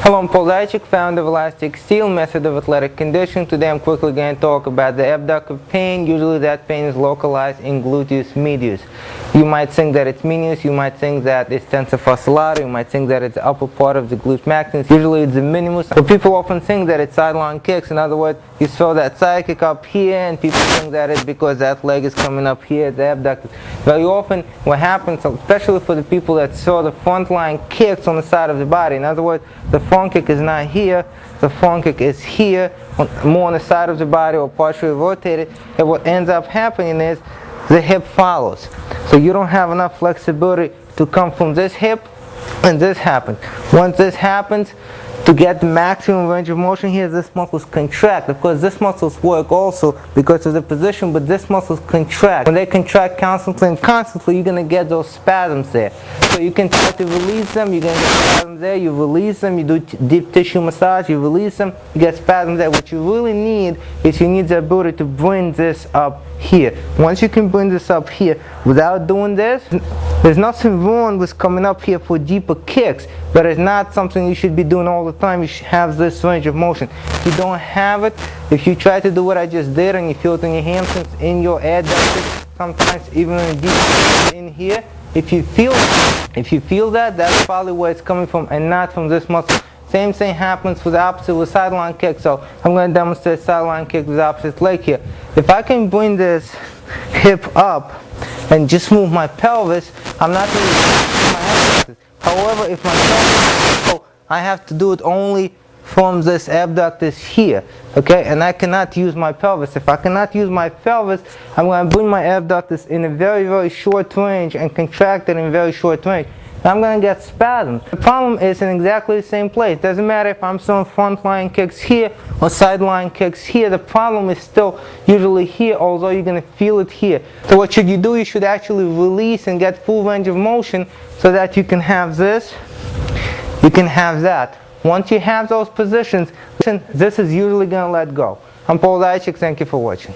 Hello, I'm Zaichik, founder of ElasticSteel, method of athletic conditioning. Today I'm quickly going to talk about the abductor pain. Usually that pain is localized in gluteus medius. You might think that it's medius, you might think that it's tensor fascillaris, you might think that it's the upper part of the glute maximus. Usually it's the minimus. But people often think that it's sideline kicks. In other words, you feel that Zaichik up here and people think that it's because that leg is coming up here at the abductors. Very often what happens, especially for the people that saw the front line kicks on the side of the body, in other words, the front kick is not here, the front kick is here, more on the side of the body or partially rotated, and what ends up happening is the hip follows. So you don't have enough flexibility to come from this hip, and this happens. Once this happens, to get the maximum range of motion here, this muscles contract. Of course, this muscles work also because of the position, but this muscles contract. When they contract constantly and constantly, you're going to get those spasms there. So you can try to release them, you're going to get spasms there, you release them, you do deep tissue massage, you release them, you get spasms there. What you really need is you need the ability to bring this up here. Once you can bring this up here without doing this, there's nothing wrong with coming up here for deeper kicks, but it's not something you should be doing all the time. You should have this range of motion. If you don't have it, if you try to do what I just did and you feel it in your hamstrings, in your adductors, sometimes even in deep in here, if you feel that, that's probably where it's coming from and not from this muscle. Same thing happens with the opposite with sideline kick. So I'm going to demonstrate sideline kick with the opposite leg here. If I can bring this hip up and just move my pelvis, I'm not going to use my abductors. However, if my pelvis is low, I have to do it only from this abductors here, okay? And I cannot use my pelvis. If I cannot use my pelvis, I'm going to bring my abductors in a very, very short range and contract it in a very short range. I'm going to get spasms. The problem is in exactly the same place. It doesn't matter if I'm throwing front line kicks here or sideline kicks here. The problem is still usually here, although you're going to feel it here. So what should you do? You should actually release and get full range of motion so that you can have this, you can have that. Once you have those positions, this is usually going to let go. I'm Zaichik. Thank you for watching.